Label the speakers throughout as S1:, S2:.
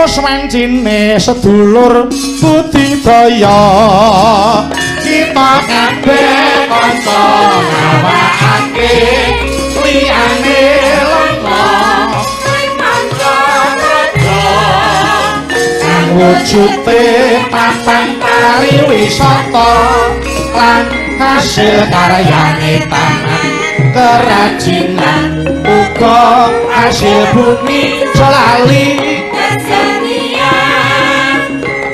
S1: terus wancine sedulur budidaya kita kabeh kanca ngawakake liyane lengko kang wujude papan pariwisata lan hasil karyane tangan kerajinan uga hasil bumi solali
S2: kesenian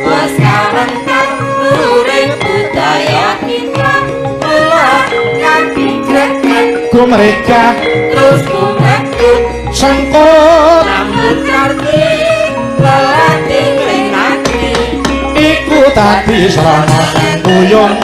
S2: bos kawentar urip budaya kita pulang kaki greget
S1: mereka
S2: terus kumekut
S1: sengkut
S2: rambut karti lelati ringati
S1: iku tadi serana kuyung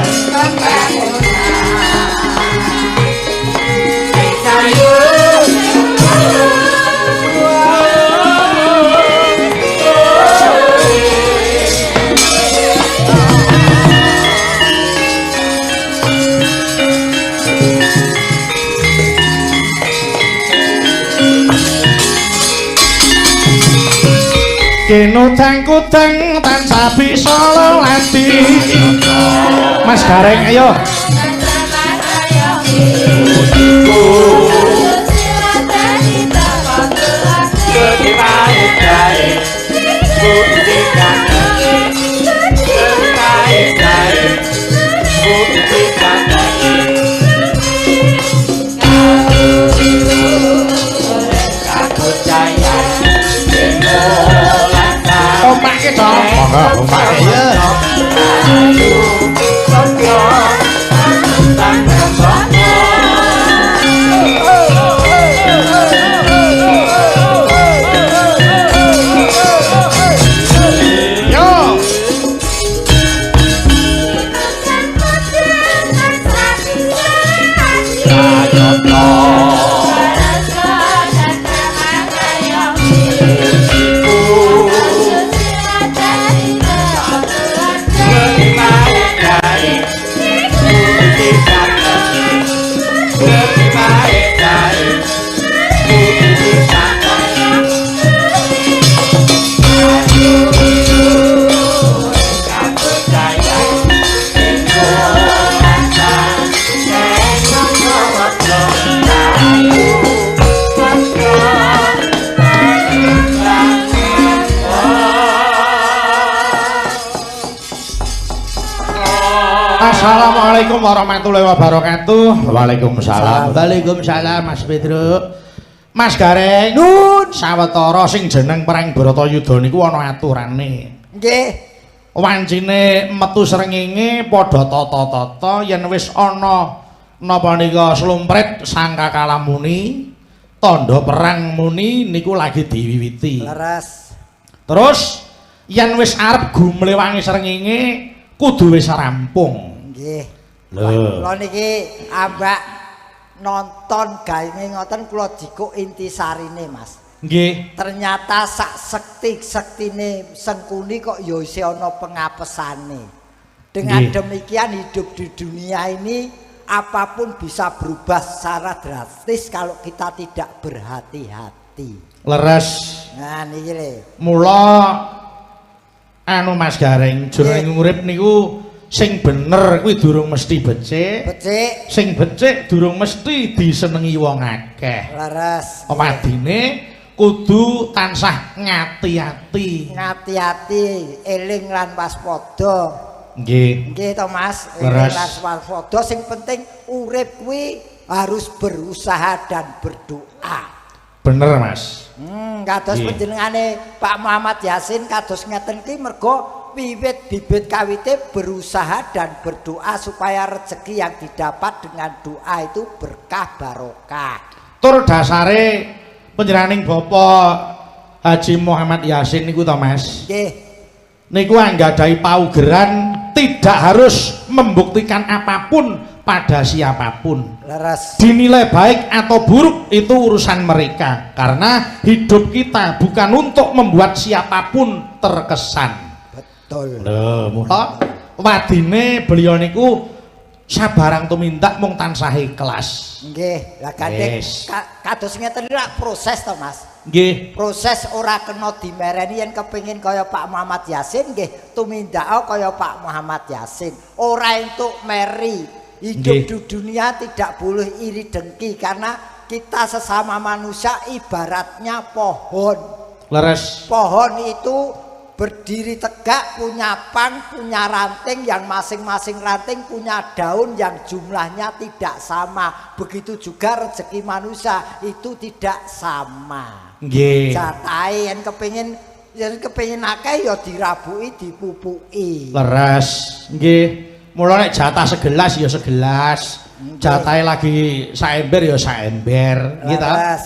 S1: Kinudang-kudang tansah bisa lelati Mas Gareng ayo ompake dong monggo ompake ya Assalamualaikum warahmatullahi wabarakatuh. Waalaikumsalam. Waalaikumsalam Mas Pedro. Mas Gareng. Nun, sawetara sing jeneng perang Bratayuda niku ana aturane. Nggih. Wancine metu srengenge padha tata-tata yen wis ana napa nika slumpret sangka kalamuni, tandha perang muni niku lagi diwiwiti. Leres. Terus yen wis arep gumlewangi srengenge kudu wis rampung. Nggih. Lho. Kula niki ambak nonton gaenge ngoten kula jikuk intisarine, Mas. Nggih. Ternyata sak sekti-sektine Sengkuni kok ya isih ana pengapesane. Dengan demikian hidup di dunia ini apapun bisa berubah secara drastis kalau kita tidak berhati-hati. Leres. Nah niki lho. Mula anu Mas Gareng jeneng urip niku sing bener kuwi durung mesti becik. Becik. Sing becik durung mesti disenengi wong akeh. Leres. Wadine kudu tansah ngati-ati. Ngati-ati, eling lan waspada. Nggih. Nggih to Mas, eling lan waspada sing penting urip kuwi harus berusaha dan berdoa. Bener Mas. Kados panjenengane Pak Muhammad Yasin kados ngeten iki mergo wiwit bibit kawite berusaha dan berdoa supaya rezeki yang didapat dengan doa itu berkah barokah. Tur dasare panjenenganing Bapak Haji Muhammad Yasin niku to Mas. Nggih. Niku anggadhahi paugeran tidak harus membuktikan apapun pada siapapun. Leres. Dinilai baik atau buruk itu urusan mereka karena hidup kita bukan untuk membuat siapapun terkesan. Betul. Lho, mula wadine beliau niku sabarang tumindak mung tansah ikhlas. Nggih, lah kadek kados ngeten lak proses to Mas. Nggih.
S3: Proses ora kena dimereni yen kepengin kaya Pak Muhammad Yasin nggih tumindaka kaya Pak Muhammad Yasin. Ora entuk meri. Hidup di dunia tidak boleh iri dengki karena kita sesama manusia ibaratnya pohon.
S1: Leres.
S3: Pohon itu berdiri tegak, punya pang, punya ranting yang masing-masing ranting punya daun yang jumlahnya tidak sama. Begitu juga rezeki manusia itu tidak sama.
S1: Nggih.
S3: Jatahe yen kepengin akeh ya dirabuki, dipupuki.
S1: Leres. Nggih. Mula nek jatah segelas ya segelas. Jatahe lagi saember ya saember, nggih ta?
S3: Leres.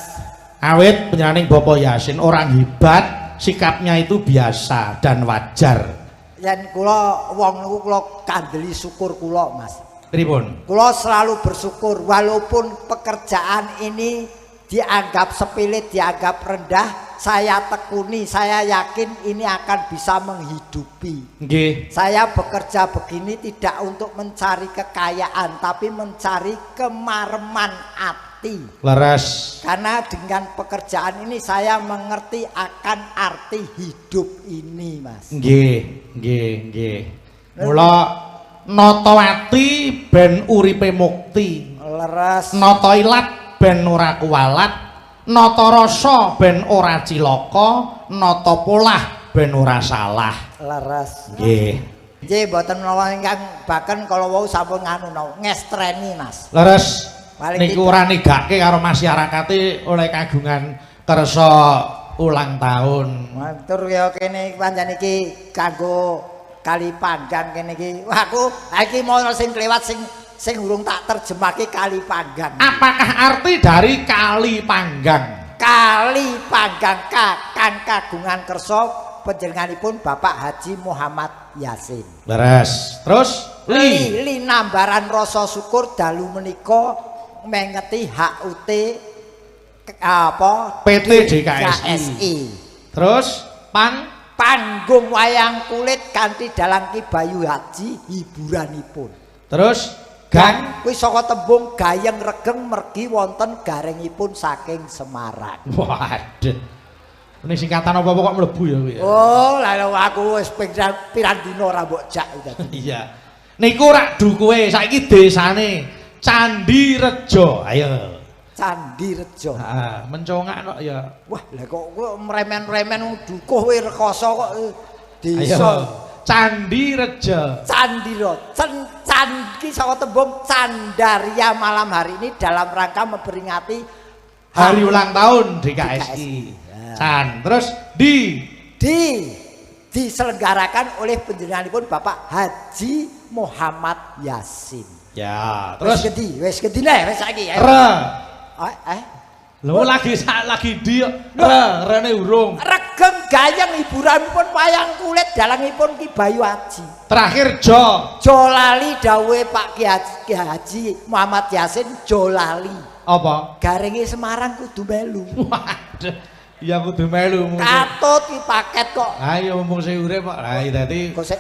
S1: Awit penjaraning Bapak Yasin orang hebat, sikapnya itu biasa dan wajar.
S3: Yen kula wong niku kula kandeli syukur kula, Mas.
S1: Pripun?
S3: Kula selalu bersyukur walaupun pekerjaan ini dianggap sepele, dianggap rendah, saya tekuni, saya yakin ini akan bisa menghidupi.
S1: Nggih.
S3: Saya bekerja begini tidak untuk mencari kekayaan, tapi mencari kemareman hati.
S1: Leres.
S3: Karena dengan pekerjaan ini saya mengerti akan arti hidup ini, Mas.
S1: Nggih, nggih. Mula nata ati ben uripe mukti.
S3: Leres.
S1: Nata ilat ben ora kuwalat, nata rasa ben ora cilaka, nata polah ben ora salah.
S3: Leres.
S1: Nggih.
S3: Nggih, mboten menawa ingkang baken kala wau sampun nganu ngestreni, Mas.
S1: Leres.
S3: Paling
S1: Niku ora nigake karo masyarakate oleh kagungan kersa ulang tahun.
S3: Matur ya kene pancen iki kanggo Kali Panggang kene iki. Wah aku iki mau sing kelewat sing urung tak terjemahke Kali Panggang.
S1: Apakah arti dari Kali Panggang?
S3: Kali Panggang kakang kagungan kersa panjenenganipun Bapak Haji Muhammad Yasin.
S1: Leres. Terus
S3: Li nambaran rasa syukur dalu menika mengeti HUT apa
S1: PT DKSI. Terus
S3: panggung wayang kulit kanthi dalang Ki Bayu Haji hiburanipun.
S1: Terus gang
S3: kuwi saka tembung gayeng regeng mergi wonten garengipun saking Semarang.
S1: Waduh. Ini singkatan apa kok mlebu ya kuwi.
S3: Oh, lha aku wis pirang dina ora mbok jak iki.
S1: Iya. Niku rak dukuhe saiki desane Candi Rejo. Ayo.
S3: Candi Rejo.
S1: Heeh, mencongak kok ya.
S3: Wah, lha kok mremen-mremen dukuh kowe rekoso kok desa.
S1: Ayo. Candi Rejo.
S3: Candi Rejo. Candi saka tembung Candaria malam hari ini dalam rangka memperingati
S1: hari ulang tahun DKSI. Can. Terus diselenggarakan oleh panjenenganipun Bapak Haji Muhammad Yasin. Ya, terus
S3: wis gedi nek wis saiki.
S1: Lho lagi di rene urung.
S3: Regeng gayeng hiburanipun wayang kulit dalangipun Ki Bayu Haji.
S1: Terakhir
S3: Jolali dawuhe Pak Ki Haji Muhammad Yasin Jolali.
S1: Apa?
S3: Garenge Semarang kudu melu.
S1: Waduh. Ya kudu melu.
S3: Katut ki paket kok.
S1: Ayo mumpung sing urip kok. Lah dadi
S3: Gosek.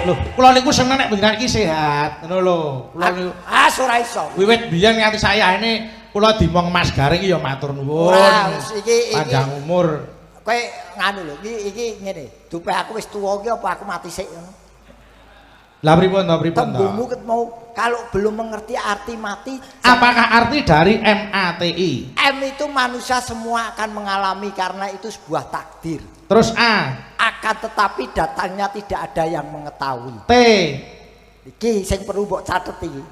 S1: Lho, kula niku seneng nek panjenengan iki sehat. Ngono lho. Kula niku
S3: ora iso.
S1: Wiwit biyen nganti saya ini kula dimong Mas Garing ya matur nuwun.
S3: Iki
S1: panjang umur.
S3: Kowe nganu lho, iki ngene. Dupe aku wis tuwa iki apa aku mati sik ngono.
S1: Lah pripun to pripun to?
S3: Tembungmu mau kalau belum mengerti arti mati.
S1: Apakah arti dari MATI?
S3: M itu manusia semua akan mengalami karena itu sebuah takdir.
S1: Terus A.
S3: Akan tetapi datangnya tidak ada yang mengetahui.
S1: T.
S3: Iki sing perlu mbok catet iki.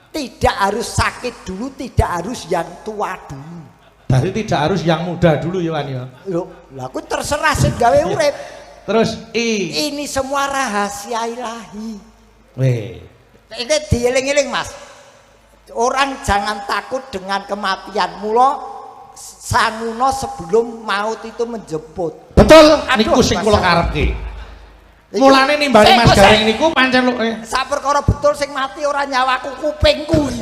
S3: Tidak harus sakit dulu, tidak harus yang tua dulu.
S1: Berarti tidak harus yang muda dulu ya Wan ya.
S3: Lho, lah aku terserah sing gawe urip.
S1: Terus I.
S3: Ini semua rahasia ilahi.
S1: Weh.
S3: Ini dieling-eling Mas. Orang jangan takut dengan kematian. Mula sanguna sebelum maut itu menjemput.
S1: Betul, niku sing kula karepke. Mulane nimbali Mas Garing niku pancen lho.
S3: Sak perkara betul sing mati ora nyawaku kupingku.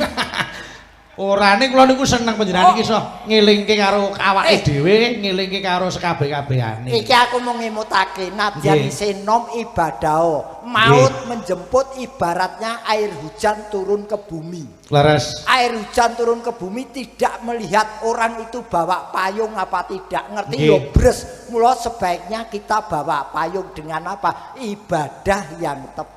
S1: Ora ning kula niku seneng panjenengan iki iso ngelingke karo awake dhewe, ngelingke karo sekabeh-kabehane.
S3: Iki aku mau ngemutake nadyan isih nom ibadah. Maut menjemput ibaratnya air hujan turun ke bumi.
S1: Leres.
S3: Air hujan turun ke bumi tidak melihat orang itu bawa payung apa tidak. Ngerti yo bres. Mula sebaiknya kita bawa payung dengan apa? Ibadah yang tepat.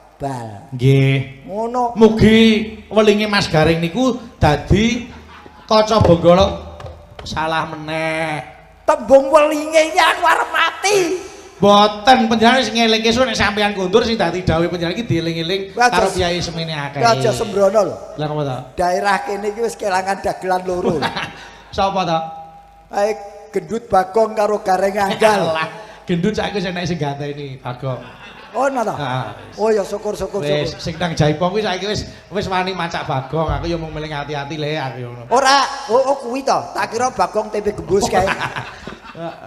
S1: Nggih.
S3: Ngono.
S1: Mugi welinge Mas Garing niku dadi kaca Bonggala salah meneh.
S3: Tembung welinge iki aku arep mati.
S1: Boten panjenengan sing ngelingke nek sampeyan kondur sing dadi dawuh panjenengan iki dieling-eling karo piyai semene akeh.
S3: Aja sembrono lho.
S1: Lah napa ta?
S3: Daerah kene iki wis kelangan dagelan loro.
S1: Sapa ta?
S3: Ae gendut Bagong karo Gareng Anggal.
S1: Lah, gendut saiki sing nek sing ganteni Bagong.
S3: Oh nata. Oh ya syukur-syukur.
S1: Wis sing nang Jaipong kuwi saiki wis wani macak Bagong. Aku ya mung meling ati-ati le aku ngono.
S3: Ora, oh kuwi to. Tak kira Bagong tempe gembus kae.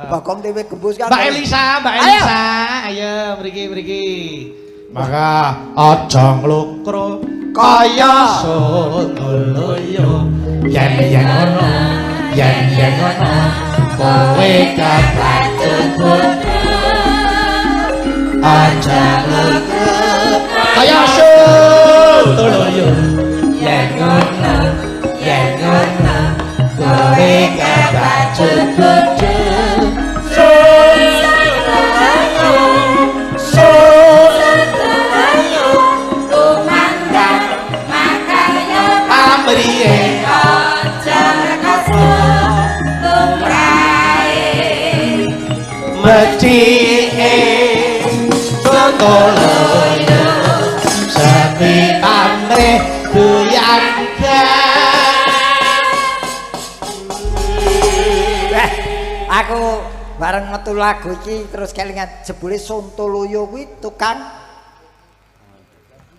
S3: Bagong tempe gembus kan.
S1: Mbak Elisa. Ayo mriki. Maka aja nglukro kaya sotoloyo. Yen ngono. Kowe kapatut aja nglukro kaya sotoloyo. Yen ngono. Kowe kapatut Medike Sotoloyo sepi pamrih buyangga.
S3: Aku bareng metu lagu iki terus kelingan jebule Sontoloyo kuwi tukang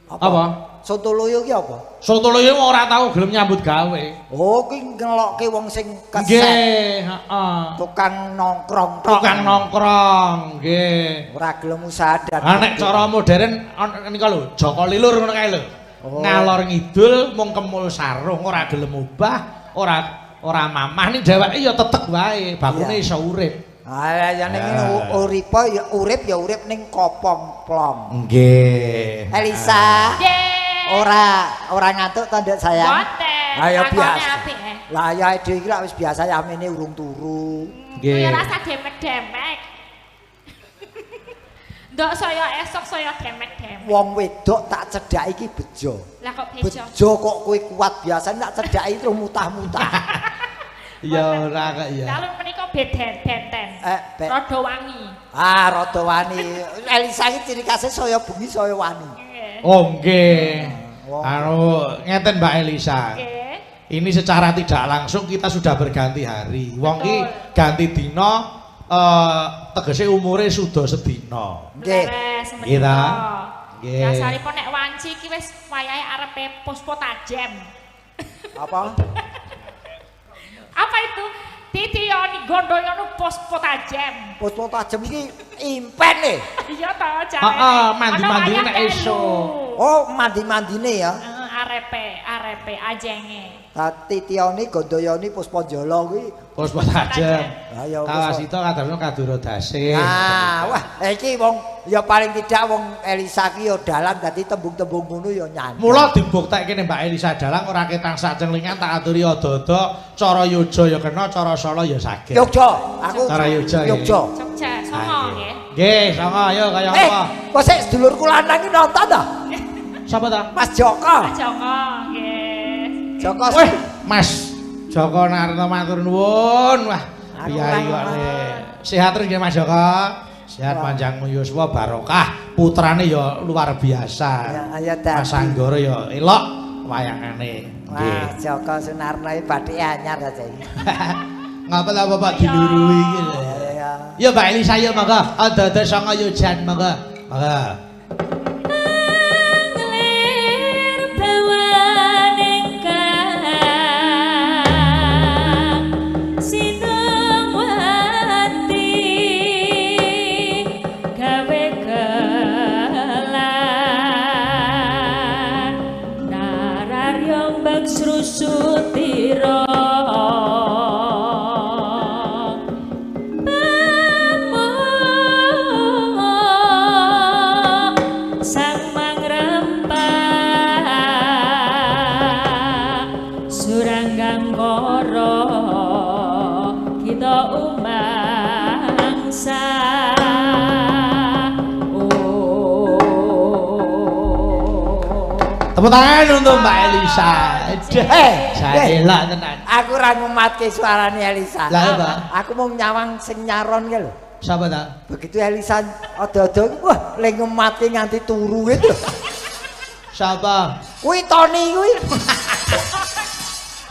S1: apa?
S3: Sontoloyo ki apa?
S1: Sontoloyo ora tau gelem nyambut gawe.
S3: Oh, kuwi ngelokke wong sing keset.
S1: Nggih, heeh.
S3: Tukang nongkrong.
S1: Nggih.
S3: Ora gelem usaha dagang.
S1: Ha nek cara modern nika lho, Joko Lilur ngono kae lho. Ngalor ngidul mung kemul sarung, ora gelem ubah, ora mamah ning dheweke ya tetek wae, bakune iso urip.
S3: Ah, ya ning urip ya urip ning kopong plong.
S1: Nggih.
S3: Elisa. Ora ngantuk to Nduk sayang?
S2: Boten.
S3: Ayo biasa.
S2: Apik.
S3: Lah ya dhewe iki lak wis biasa yamene urung turu.
S1: Nggih.
S2: Ya rasa demek-demek. Ndok saya esok saya demek-demek.
S3: Wong wedok tak cedhaki iki bejo.
S2: Lah kok bejo?
S3: Bejo kok kowe kuat biasa tak cedhaki terus mutah-mutah.
S1: Ya ora kok ya.
S2: Kalau menika benten. Rada wangi.
S3: Ah, rada wani. Elisa iki ciri khasé saya bengi saya wani.
S1: Oh nggih. Ngeten Mbak Elisa. Ini secara tidak langsung kita sudah berganti hari. Wong iki ganti dina tegese umure sudah sedina.
S3: Nggih.
S1: Nggih ta? Nggih.
S2: Dasaripun nek wanci iki wis wayahe arepe puspa tajem.
S3: Apa?
S2: Apa itu? Titiyoni Gondoyono puspa tajem.
S3: Puspa tajem iki impen e.
S2: Iya to, jare.
S1: Heeh, mandi-mandine nek esuk.
S3: Oh, mandi-mandine ya.
S2: Arepe ajenge.
S3: Titioni Gondoyoni Puspanjala kuwi
S1: Puspa tajem.
S3: Ha ya
S1: Kawasita kadang kadura dasih.
S3: Wah, iki wong ya paling tidak wong Elisa ki ya dalang dadi tembung-tembung ngono ya nyanyi.
S1: Mula dibuktekke nek Mbak Elisa dalang ora ketang sacengelingan tak aturi ada-ada cara yoja ya kena, cara sala ya saged.
S3: Yogya, aku
S1: cara Yogya.
S2: Jogja, songo nggih.
S1: Nggih, songo ayo kaya apa?
S3: Kok sik sedulurku lanang iki nonton ta?
S1: Sapa ta?
S3: Mas Joko.
S2: Mas Joko, nggih.
S3: Joko.
S1: Weh, Mas Joko Narto matur nuwun. Wah, piyai kok sehat terus nggih Mas Joko. Sehat panjang yuswa barokah. Putrane ya luar biasa.
S3: Ya
S1: Mas Anggara ya elok wayangane.
S3: Wah, Joko Sunarno iki bathike anyar aja iki.
S1: Ngapa lah Bapak dilurui iki lho. Ya Mbak Elisa ya mangga. Ada songo yo jan mangga. Mangga.
S2: Suti
S1: Tepuk tangan untuk Mbak Elisa. Saya elak tenan.
S3: Aku ora ngumatke suarane Elisa.
S1: Lah apa?
S3: Aku mau nyawang sing nyaron ki lho.
S1: Siapa ta?
S3: Begitu Elisa ada-ada wah le ngumatke nganti turu itu.
S1: Siapa?
S3: Kuwi Tony kuwi.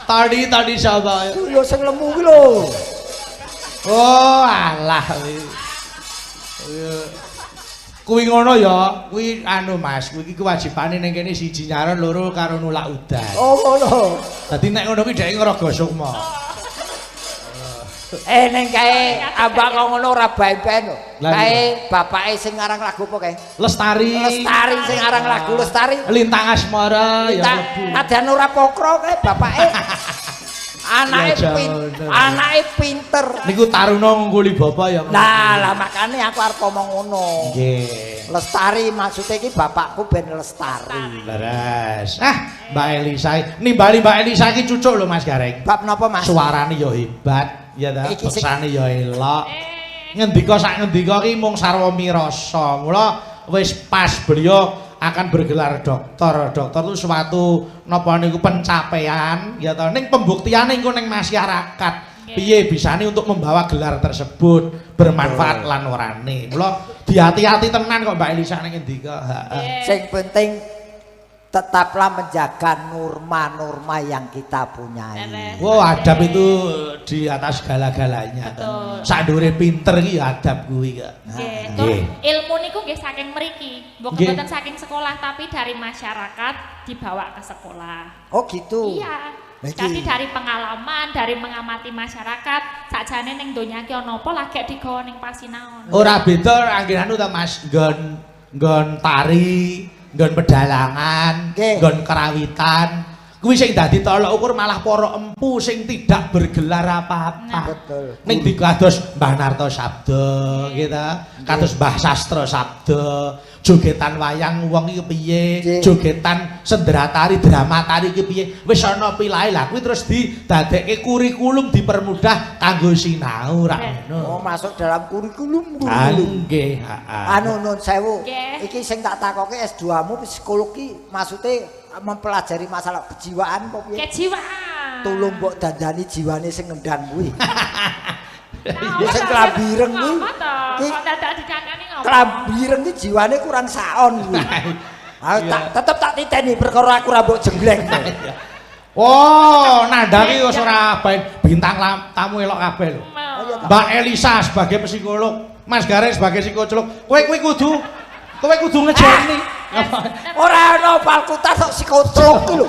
S1: Tadi siapa?
S3: Lho sing lemu ki lho.
S1: Oh, alah kuwi. Kuwi ngono ya, kuwi anu Mas, kuwi iki kewajibane ning kene siji nyaron loro karo nulak udan.
S3: Oh ngono.
S1: Dadi nek ngono kuwi dhek ngraga sukma.
S3: Ning kae ambak kok ngono ora bae-bae lho. Kae bapake sing ngarang lagu apa kae?
S1: Lestari.
S3: Lestari sing ngarang lagu Lestari.
S1: Lintang Asmara ya mlebu.
S3: Kadang ora pokro kae bapake. Anake pinter.
S1: Niku taruna ngungkuli bapak ya.
S3: Lah makane aku arep ngomong ngono.
S1: Nggih.
S3: Lestari maksudnya iki bapakku ben lestari.
S1: Leres. Mbak Elisa, nimbali Mbak Elisa iki cucuk lho Mas Gareng.
S3: Bab napa Mas?
S1: Suarane ya hebat, ya ta. Beksane ya elok. Ngendika sak ngendika iki mung sarwa mirasa. Mula wis pas beliau akan bergelar dokter. Dokter itu suatu napa niku pencapaian ya ta. Ning pembuktiane engko ning masyarakat. Piye bisane untuk membawa gelar tersebut bermanfaat lan orane. Mula hati-hati tenan kok Mbak Elisa ning ngendika.
S3: Sing penting tetaplah menjaga norma-norma yang kita punyai.
S1: Wow, adab itu di atas segala-galanya. Sakdure pinter iki adab kuwi kok.
S2: Nggih. Ilmu niku nggih saking mriki. Bukan saking sekolah tapi dari masyarakat dibawa ke sekolah.
S3: Oh gitu.
S2: Iya. Jadi dari pengalaman, dari mengamati masyarakat, sakjane ning donya iki ana apa lagi digawa ning pasinaon.
S1: Ora beda anggenane ta Mas, nggon tari, nggon pedalangan, nggon kerawitan. Kuwi sing dadi tolok ukur malah para empu sing tidak bergelar apa-apa.
S3: Betul.
S1: Ning dikados Mbah Narto Sabda, gitu. Kados Mbah Sastra Sabda, jogetan wayang wong iki piye, jogetan sendratari drama tari iki piye. Wis ana pilahe lah kuwi terus didadekke kurikulum dipermudah kanggo sinau ra ngono.
S3: Oh, masuk dalam kurikulum.
S1: Nggih,
S3: Anu nun sewu. Iki sing tak takoke S2-mu psikologi maksudnya mempelajari masalah kejiwaan apa piye?
S2: Kejiwaan.
S3: Tulung mbok dandani jiwane sing ngendang kuwi. Ya sing klambireng kuwi.
S2: Kok dadak dikandani ngopo?
S3: Klambireng iki jiwane kurang saon kuwi. Ayo tetep tak titeni perkara aku ra mbok jenggleng.
S1: Oh, nandhangi wis ora bintang tamu elok kabeh lho. Mbak Elisa sebagai psikolog, Mas Gareng sebagai psikolog. Kowe kudu ngejeni.
S3: Ora ana fakultas kok psikolog ki lho.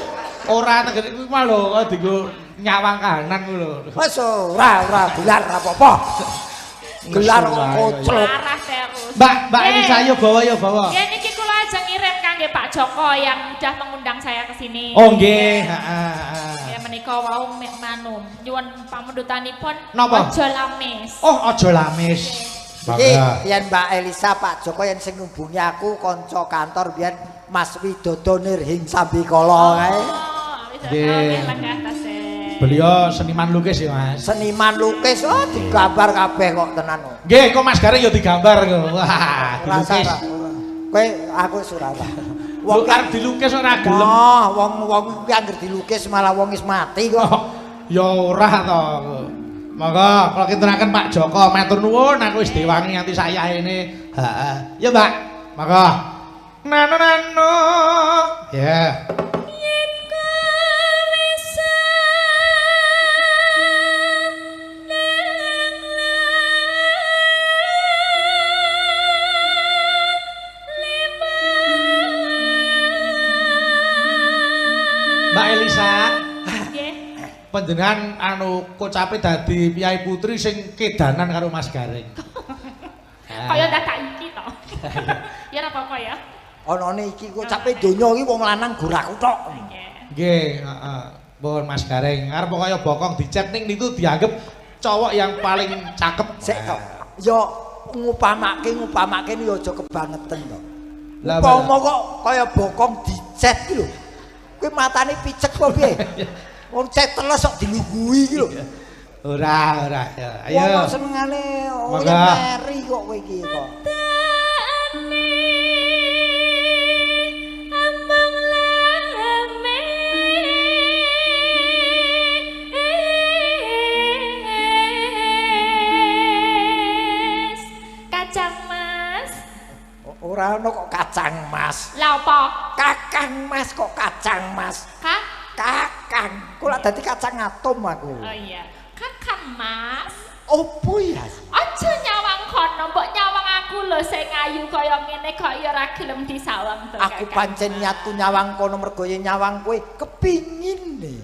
S1: Ora tegese kuwi mah lho kok dienggo nyawang kanan kuwi lho.
S3: Wis ora gelar apa-apa. Gelar koclok.
S2: Arah terus.
S1: Mbak Elisa yo bawa.
S2: Nggih niki kula ajeng ngirim kangge Pak Joko yang sudah mengundang saya ke sini.
S1: Oh nggih,
S2: Ya menika wau manum nyuwun pamundutanipun
S1: Napa?
S2: Aja lamis.
S1: Oh, aja lamis.
S3: Iki yen Mbak Elisa Pak Joko yang sing ngubungi aku kanca kantor biyen Mas Widodo Nirhing Sambikala kae.
S1: Beliau seniman lukis ya Mas.
S3: Seniman lukis oh digambar kabeh kok tenan.
S1: Nggih, kok Mas Gareng ya digambar kok. Wah, dilukis.
S3: Kowe aku Surabaya.
S1: Wong arep dilukis ora gelem.
S3: Oh, wong kuwi anggere dilukis malah wong wis mati kok.
S1: Ya ora to. Monggo kula kintunaken Pak Joko, matur nuwun aku wis diwangi nganti sayahene. Heeh. Ya, Mbak. Monggo. Nano. Ya. Mbak Elisa. Panjenengan anu kocape dadi piyai putri sing kedanan karo Mas Gareng.
S2: Kaya dadak iki to. Ya ora apa-apa ya.
S3: Anane iki kocape donya iki wong lanang goraku tok.
S1: Nggih, heeh. Pun Mas Gareng, arep kaya bokong dicet ning niku dianggep cowok yang paling cakep.
S3: Sik to. Ya ngupamake ya aja kebangetan to. Upama kok kaya bokong dicet iki lho. Kuwi matane picek kok piye? Wong cet teles kok dilungguhi iki lho.
S1: Ora ya. Ayo.
S3: Wong senengane meri kok kowe iki kok. Ora ono kok kacang Mas.
S2: Lah apa?
S3: Kakang Mas kok kacang Mas. Kakang. Kula dadi kacang atom aku.
S2: Oh iya. Kakang Mas.
S3: Opo ya?
S2: Aja nyawang kono, mbok nyawang aku lho sing ayu kaya ngene kok ya ora gelem disawang to.
S3: Aku pancen niatku nyawang kono mergo yen nyawang kowe kepingin nih.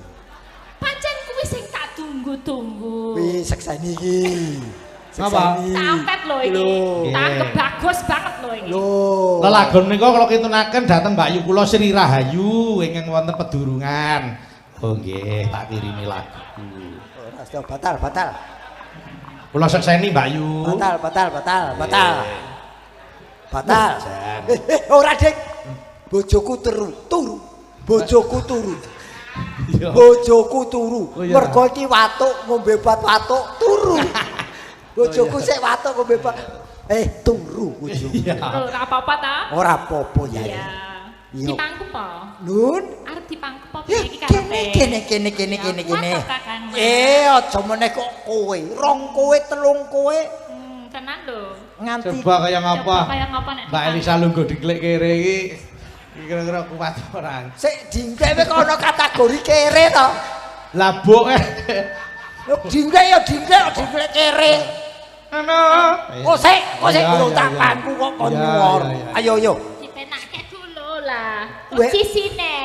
S2: Pancen kuwi sing tak tunggu-tunggu.
S3: Wis sekseni iki.
S1: Apa?
S2: Tampet lho iki. Tanggep bagus banget lho iki.
S3: Lho.
S1: Lelagon menika kula kitunaken dhateng Mbak Yu kula Sri Rahayu ingkang wonten pedurungan. Oh nggih, tak kirimi lagu.
S3: Ora sto batal.
S1: Kula sekseni Mbak Yu.
S3: Batal. Ora Dik. Bojoku turu. Bojoku turu. Bojoku turu. Mergo iki watuk ngombe obat watuk turu. Bojoku sik watuk ngombe obat. Turu bojoku.
S2: Ora apa-apa ta?
S3: Ora apa-apa ya.
S2: Iya. Dipangku po.
S3: Nun.
S2: Arep dipangku po piye iki karepe?
S3: Kene. Aja meneh kok kowe, rong kowe, telung kowe.
S2: Tenan lho.
S3: Nganti
S1: Coba kaya ngapa?
S2: Kaya ngapa nek
S1: Mbak Elisa lungguh diklik kere iki. Kira-kira kuat ora?
S3: sik dingklek kok ana kategori kere to.
S1: Lah bok
S3: Dingklek kere.
S1: Ana.
S3: Oh sik kudu tak pangku kok kon nyuwur. Ayo.
S2: dipenakke dulu lah.
S3: Wek.
S2: Sisine.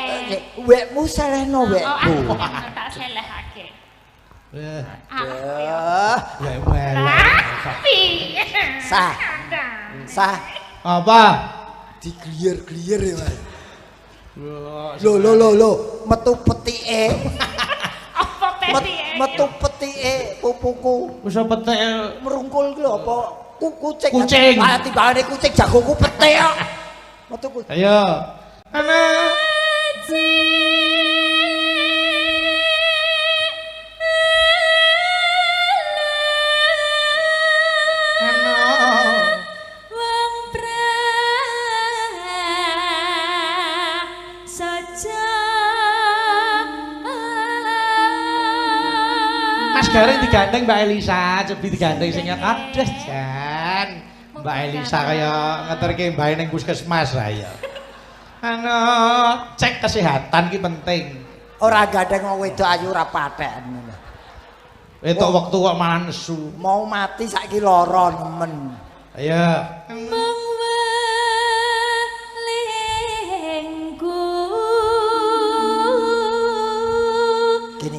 S3: Wekmu selehno wekku.
S2: Tak selehake.
S1: Rapi.
S3: Sah.
S1: Apa?
S3: Digliyer-gliyer ya, Mas. Lho, metu petike.
S2: Apa petike?
S3: Metu petike pupuku.
S1: Wis petek
S3: Merungkul ki lho apa? Kucing.
S1: Kucing.
S3: Ah timbangane kucing jagoku petik kok. Metu kucing.
S1: Ayo. Ana. Mas Gareng digandeng Mbak Elisa, cebi digandeng sing aduh jan. Mbak Elisa kaya ngeterke mbae ning puskesmas ra ya. Cek kesehatan ki penting.
S3: Ora gandeng wong wedok ayu ora patheken ngono.
S1: Entuk wektu kok malah nesu.
S3: Mau mati saiki lara nemen.
S1: Ayo.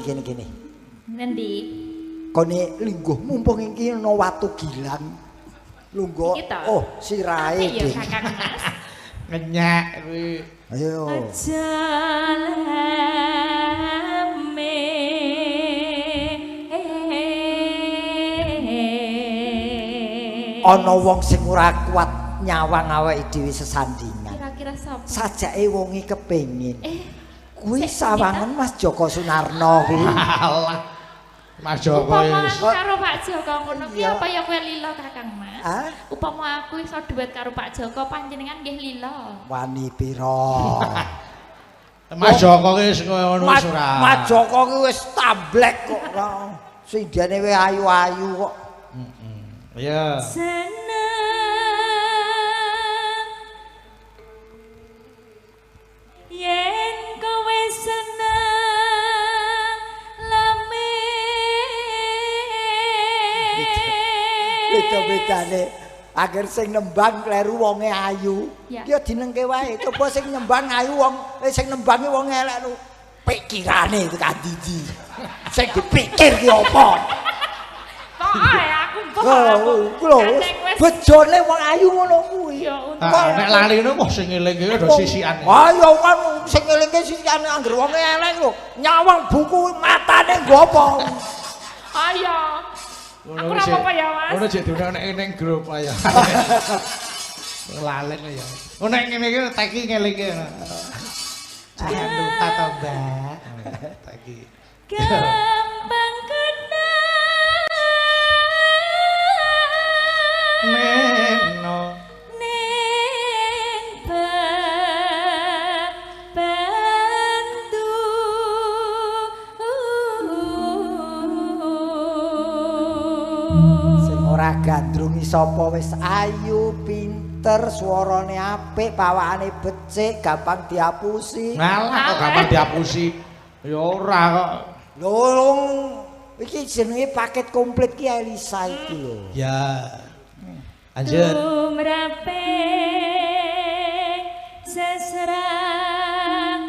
S1: Gini.
S2: Nendi?
S3: Kone lingguh mumpung iki ana watu gilang. Lungguh. Oh, sirahe.
S2: Ya Kakang Mas.
S1: Ngenyak kuwi.
S3: Ayo. Ana wong sing ora kuat nyawang awake dhewe sesandingan.
S2: Kira-kira sapa?
S3: Sajake wonge kepengin. Kuwi sawangen Mas Joko Sunarno kuwi.
S1: Alah. Mas Joko
S2: Upama
S1: wis.
S2: aku karo Pak Joko ngono ki apa ya kowe lila Kakang Mas?
S3: Hah?
S2: Upama aku iso duet karo Pak Joko panjenengan nggih lila.
S3: Wani pira?
S1: Mas Joko ki wis ngono wis ora.
S3: Mas Joko ki wis tablek kok. Sindene wae ayu-ayu kok.
S1: Iya.
S2: Yen kowe seneng lame
S3: Beda-bedane agar sing nembang kleru wonge ayu.
S2: Ya.
S3: Ki dinengke wae. Coba sing nembang ayu wong sing nembangi wong elek lu. Pikirane tekan ndi. Sing dipikir ki apa?
S2: kok ae aku mbok
S3: Lho, bejone wong ayu ngono kuwi.
S2: ya
S1: Nek lali ngono wah sing eling iki do sisikan.
S3: Ayo kan sing elingke sisikan angger wong elek lho. Nyawang buku matane nggo apa?
S2: ayo aku ora apa-apa ya Mas.
S1: Ngono jek diunek ning grup ayo. Lalen ya. Oh nek ngene iki teki ngelingke. Jangan lupa to, Mbak. Teki.
S2: Gampang kenal
S1: Neno.
S2: ning bantu
S3: Sing ora ora gandrungi sapa wis ayu, pinter, swarane apik, pawakane becik, gampang diapusi.
S1: Ngalah kok gampang diapusi. Ya ora kok.
S3: Lho, iki jenenge paket komplit ki Elisa iki lho.
S1: Ya. Lanjut.
S2: Tumrape sesrang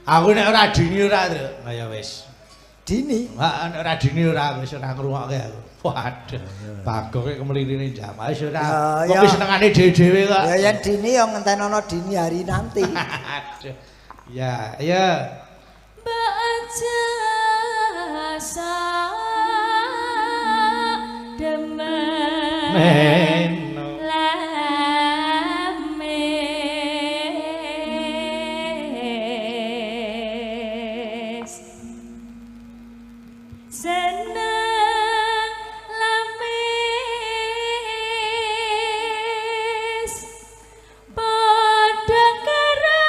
S1: Aku nek ora dini ora, Tru. Ya wis.
S3: Dini.
S1: Heeh, nek ora dini ora wis ora ngrungokke aku. Waduh. Bagong iki kemlirine jam. Wis ora. Kok wis senengane dhewe-dhewe kok.
S3: Ya yen dini ya ngentenono dini hari nanti.
S1: Aduh. Ya, ayo.
S2: baca sa demen lames seneng lames padha karo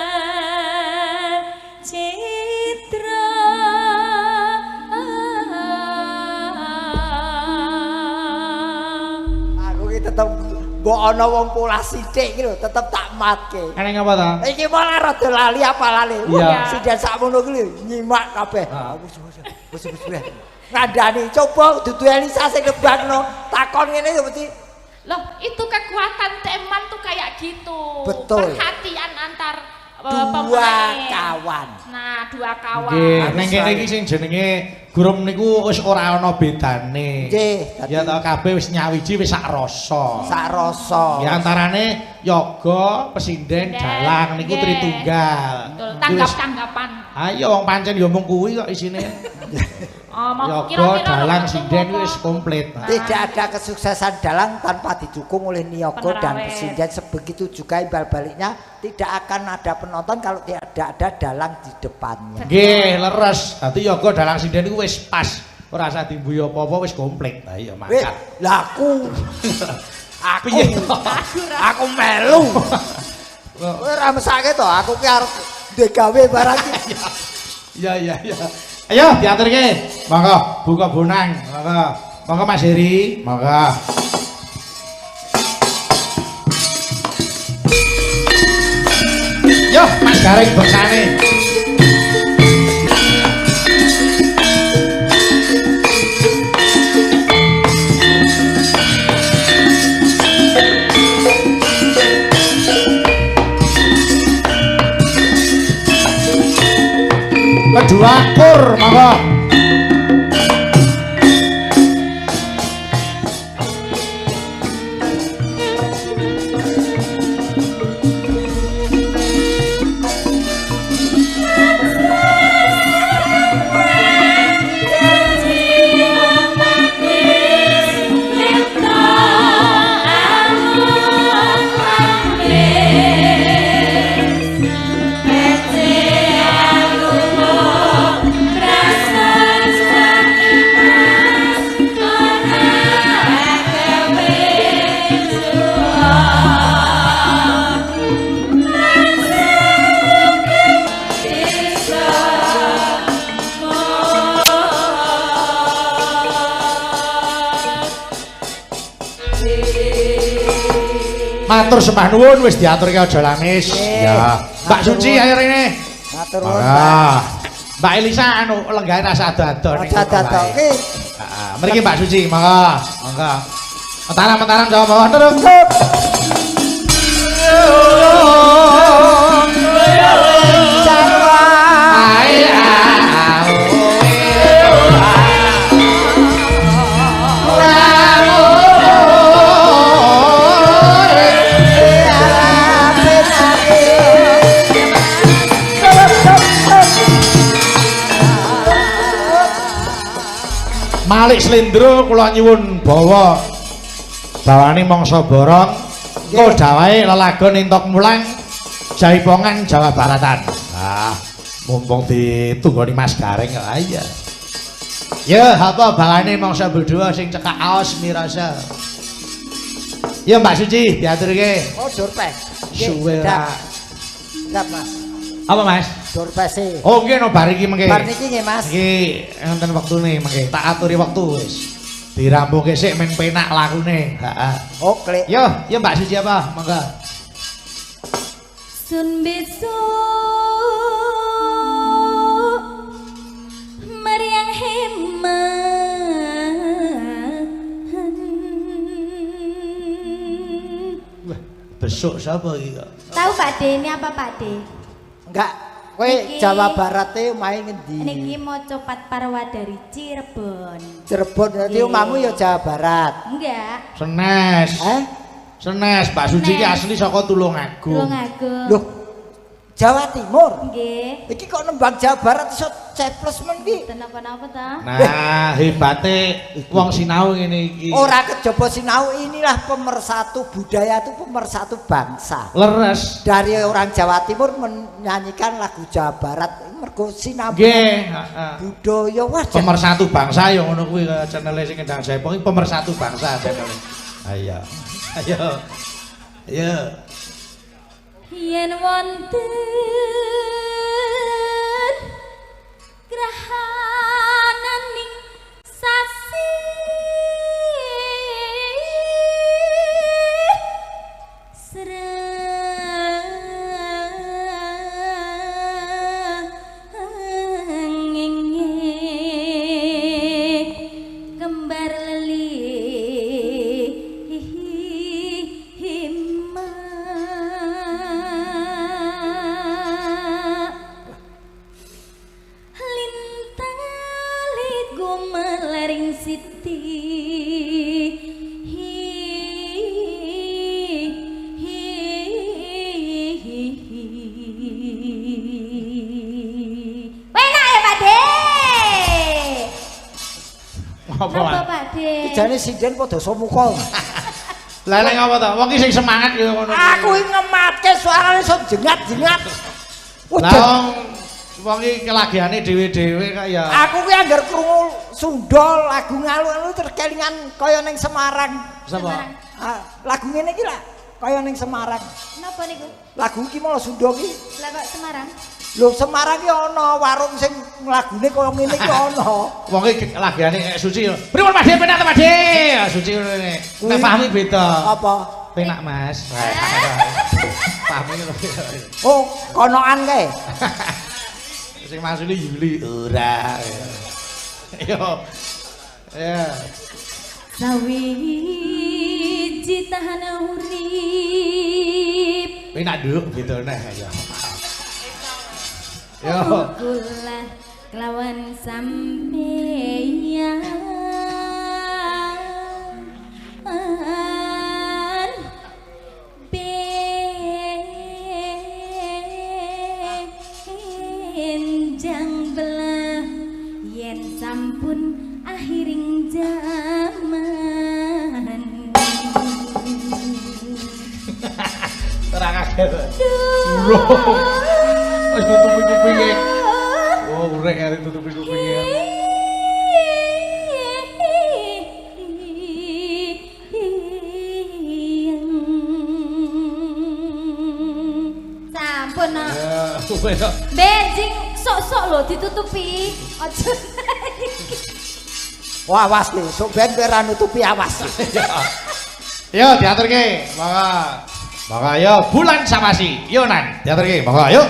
S2: demen citra
S3: Aku ki tetep mbok ana wong pola sithik iki lho tetep tak matke.
S1: Eneng apa ta?
S3: Iki malah rada lali apalane.
S1: Iya.
S3: Sidan sakmono ki lho nyimak kabeh. Wis ngandani coba dudu Elisa sing nebakno. Takon ngene ya mesti
S2: loh itu kekuatan teman tuh kayak gitu.
S3: Betul.
S2: Perhatian antar
S3: dua
S2: pemain.
S3: kawan.
S2: Nah, dua kawan.
S1: Nggih, ning kene iki sing jenenge gurem niku wis ora ana bedane.
S3: Nggih,
S1: Ya ta kabeh wis nyawiji wis sak rasa.
S3: sak rasa.
S1: Ya antarane yoga, pesinden, dalang niku
S2: Nggih.
S1: Tritunggal.
S2: Betul,
S1: Iki wis-
S2: tanggap-tanggapan.
S1: Ayo wong pancen ya mung kuwi kok isine.
S2: Mau
S1: Yoga,
S2: kira-kira
S1: dalang,
S2: waktu
S1: sinden
S2: apa?
S1: wis komplit.
S3: Tidak ada kesuksesan dalang tanpa didukung oleh niaga dan
S2: Penerawet.
S3: pesinden. Sebegitu juga imbal baliknya tidak akan ada penonton kalau tidak ada dalang di depannya.
S1: Nggih, leres. Dadi yoga, dalang, sinden niku wis pas. Ora usah dimbuyu apa-apa wis komplit. Lah iya
S3: Wih,
S1: mangkat.
S3: laku. Aku
S1: Piye?
S3: aku melu. Kowe ora mesake to, aku ki arep digawe barang iki.
S1: Iya iya iya. Ayo diaturke. Monggo buka bonang. Monggo. Monggo Mas Heri. Monggo. Yo Mas Gareng beksane. Kedua kur, monggo. Matur sembah nuwun wis diaturke aja lamis. Ya. Mbak Suci ayo rene.
S3: Matur nuwun.
S1: Ah. Mbak Elisa anu lenggahe rasa ado-ado ning.
S3: Aja dadoke.
S1: Heeh. Mriki Mbak Suci, monggo. Monggo. Mentaram-mentaram Jawa Bawah terus. Malik Slendro kula nyuwun bawa bawane mangsa borong engko dawahe lelagon entok mulang Jaipongan Jawa Baratan. Nah, mumpung ditunggoni Mas Gareng kok iya. Ya, apa bawane mangsa berdua sing cekak aos mirasa. Ya Mbak Suci diaturke.
S3: Oh, dorpes.
S1: Suwe ra.
S3: Enggak, Mas.
S1: Apa Mas?
S3: Dorpese.
S1: Oh nggih no bar iki mengke.
S3: Bar niki nggih, Mas.
S1: Iki enten wektune mengke. Tak aturi wektu wis. Dirampuke sik men penak lakune. Heeh.
S3: Oh, klik.
S1: Yo, ya Mbak Suci apa? Monggo.
S4: Sun besok meriang hemat.
S1: Besok siapa iki kok?
S4: Tahu Pak De ini apa Pak De?
S3: Enggak. Kowe
S4: Niki.
S3: Jawa Barat e main ngendi?
S4: Niki mau copat parwa dari Cirebon.
S3: Cirebon dadi
S4: Nggih.
S3: omamu ya Jawa Barat.
S4: Enggak.
S1: Senes. Senes, Mbak Suci iki
S4: Senes.
S1: asli saka Tulungagung.
S4: Tulungagung.
S3: Loh, Jawa Timur.
S4: Nggih.
S3: Iki kok nembang Jawa Barat iso ceplos men iki.
S4: Kenapa-napa ta?
S1: Nah, hebate wong sinau ngene iki.
S3: Ora kejaba sinau, inilah pemersatu budaya itu pemersatu bangsa.
S1: Leres.
S3: Dari orang Jawa Timur menyanyikan lagu Jawa Barat mergo sinau
S1: Nggih, heeh.
S3: budaya wah
S1: Pemersatu bangsa ya ngono kuwi channel sing Endang Jaipong iki pemersatu bangsa channel. Ayo. Ayo. Ayo.
S4: Yen wonten grahanan ning sasi srengenge kembar leli Apa Pak De?
S3: jane sinden padha somuka.
S1: Lah nek apa to? Wong iki sing semangat ya ngono.
S3: Aku iki ngematke suarane iso jengat-jengat.
S1: Lah wong iki kelagiane dhewe-dhewe kok ya.
S3: Aku ki anggar krungu Sunda lagu ngalu-alu terkelingan kaya ning Semarang.
S1: Sapa?
S3: Lagu ngene iki lah kaya ning Semarang.
S4: Napa niku?
S3: Lagu iki malah Sunda ki.
S4: Lah kok Semarang?
S3: Lho Semarang ki ana warung sing lagune kaya ngene ki ana.
S1: Wong iki kelagiane Suci. Pripun Pak De penak to Pak De? Suci ngene. Nek pahami beda.
S3: Apa?
S1: Penak Mas. Pahami lho.
S3: Oh, konoan kae.
S1: Sing masune Yuli ora. Yo. Ya.
S4: Sawiji tahan urip
S1: Penak nduk gitu neh ya. Yo.
S4: kula kelawan sampeyan benjang belah yen sampun akhiring zaman
S1: Terang kaget. Wis tutupi kupinge. Oh, urek arek tutupi kupinge.
S4: Sampun no.
S1: Ya,
S4: Benjing sok-sok lho ditutupi. Aja.
S3: Wah, awas ki, sok ben ora nutupi awas.
S1: yo diaturke. Monggo. Monggo yo Bulan Samasi. Yo Nan, diaturke. Monggo ayo.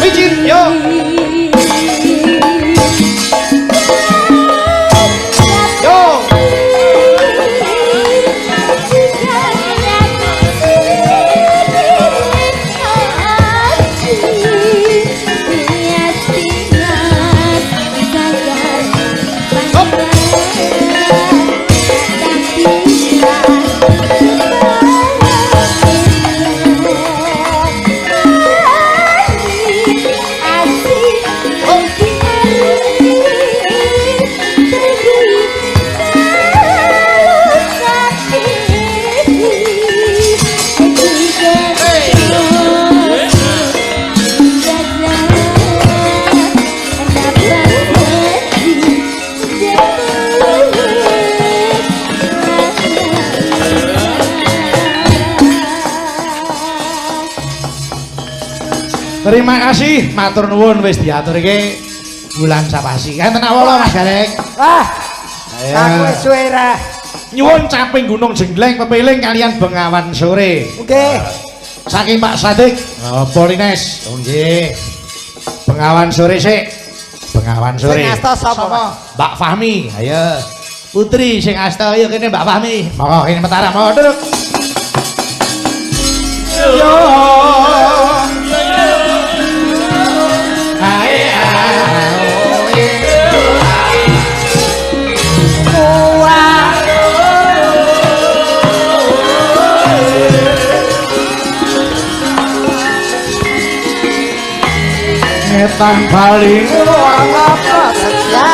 S1: Pijit yo. Terima kasih, matur nuwun wis diaturke bulan Sapasi. Enten awala Mas Gareng.
S3: Wah. Aku wis suwe ra.
S1: Nyuwun caping Gunung Jenggleng pepiling kalian Bengawan Sore.
S3: Nggih.
S1: Saking Pak Sadik, Polines. Nggih. Bengawan Sore sik. Bengawan Sore.
S3: Sing asta sapa?
S1: Mbak Fahmi. Ayo. Putri sing asta ayo kene Mbak Fahmi. Monggo kene Mataram, monggo duduk. Yo. Ngetan paling
S3: apa setia.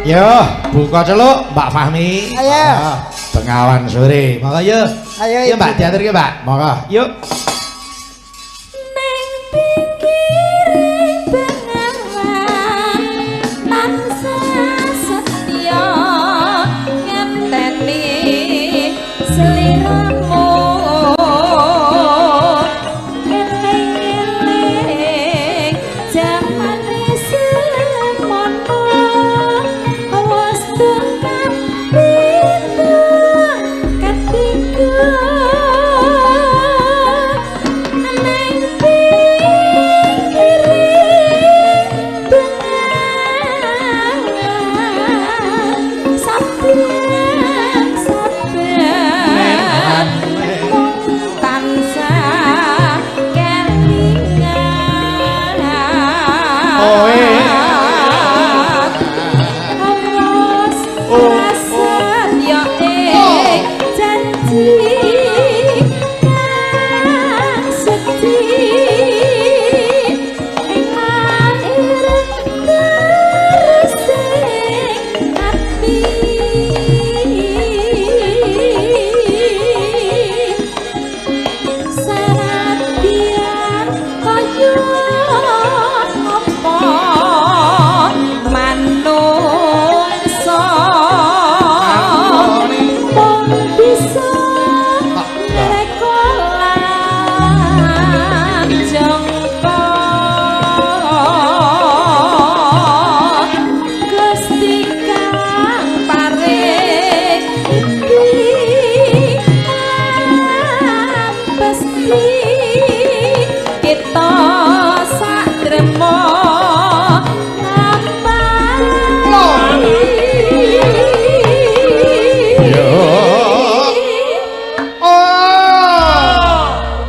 S1: Yo, buka celuk Mbak Fahmi.
S3: Ayo.
S1: Bengawan Sore. Monggo yo.
S3: Ayo,
S1: Yo Mbak diaturke Mbak. Monggo. Yuk.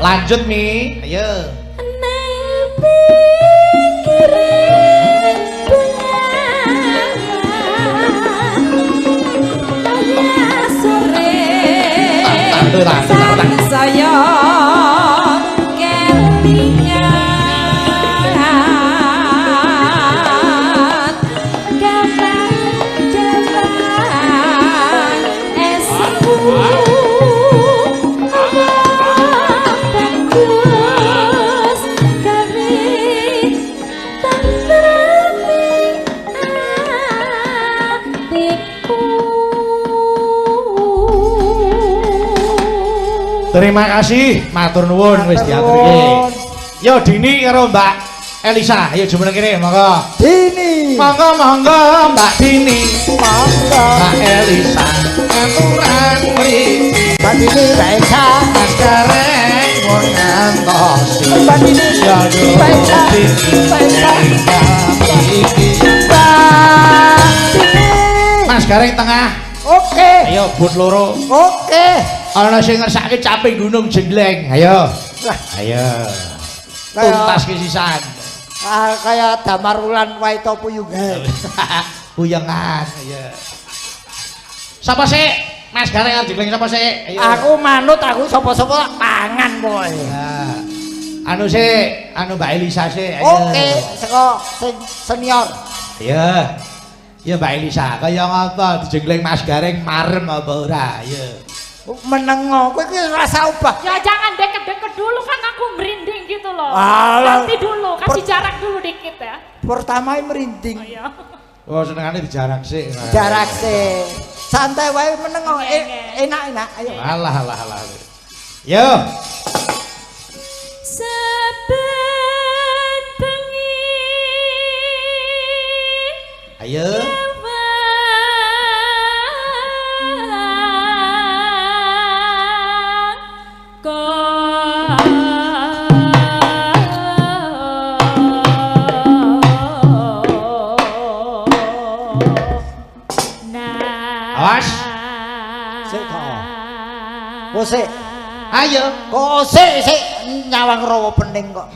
S1: Lanjut Mi, ayo.
S2: Saya kelingan kapan esku bagus kami tentremi hatiku.
S1: Terima kasih, matur nuwun wis diaturke. Yo Dini karo Mbak Elisa, ayo jumeneng kene monggo.
S3: Dini.
S1: Monggo Mbak Dini,
S3: monggo
S1: Mbak Elisa, aturan mriki.
S3: Mbak Dini Mbak Elsa
S1: Mas Gareng mun ngantosi.
S3: Mbak Dini
S1: Ya
S3: Mbak Elsa Mbak Elsa
S1: Mas Gareng tengah.
S3: oke
S1: Ayo but loro.
S3: oke
S1: Ana sing ngersake caping gunung jengleng. Ayo. Ayo. Tuntas ke sisan.
S3: Kayak Damar Wulan Waito Puyungan
S1: Puyengan. Ayo. Sapa sih? Mas Gareng jengleng sapa sih? Ayo.
S3: aku manut aku sapa-sapa pangan boy
S1: Anu sih, anu Mbak Elisa sih. Ayo.
S3: oke saka sing senior
S1: Iya. Ya Mbak Elisa, kaya ngapa dijengleng Mas Gareng marem apa ora? Ya.
S3: menengo kowe iki rasa ubah
S2: Ya jangan deket-deket dulu kan aku merinding gitu loh.
S3: Alah.
S2: Nanti dulu, kasih jarak dulu dikit ya.
S3: pertama merinding
S2: Iya.
S1: Oh senengane dijarak sih.
S3: jarak sih santai wae menengo enak-enak ayo
S1: Alah. Yo.
S4: Saben bengi
S1: Ayo. Awas.
S3: sik to kok sik
S1: Ayo.
S3: kok sik nyawang rawa pening kok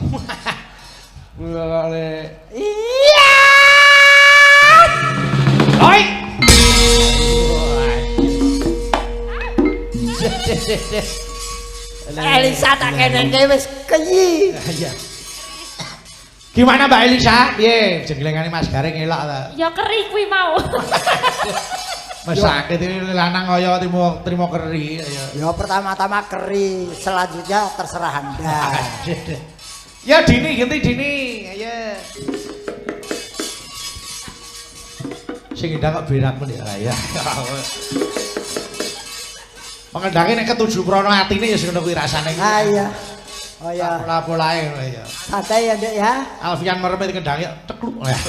S3: iya
S1: Oi.
S3: Elisa tak kene wis keyi
S1: Iya. Gimana Mbak Elisa? Piye jenglengane Mas Gareng elok ta?
S2: Ya keri kuwi mau.
S1: Mas sakit ini lanang kaya trimo keri.
S3: ya pertama-tama keri selanjutnya terserah Anda
S1: Ya Dini, ganti Dini. Ayo. Sing indah kok berak men ya. Pengendake nek ketujuh krono atine ya ngono kuwi rasane.
S3: ah iya oh ya
S1: Pola-polae ya.
S3: santai ya Dek ya
S1: Alfian merem kendangnya cekluk. Ayo.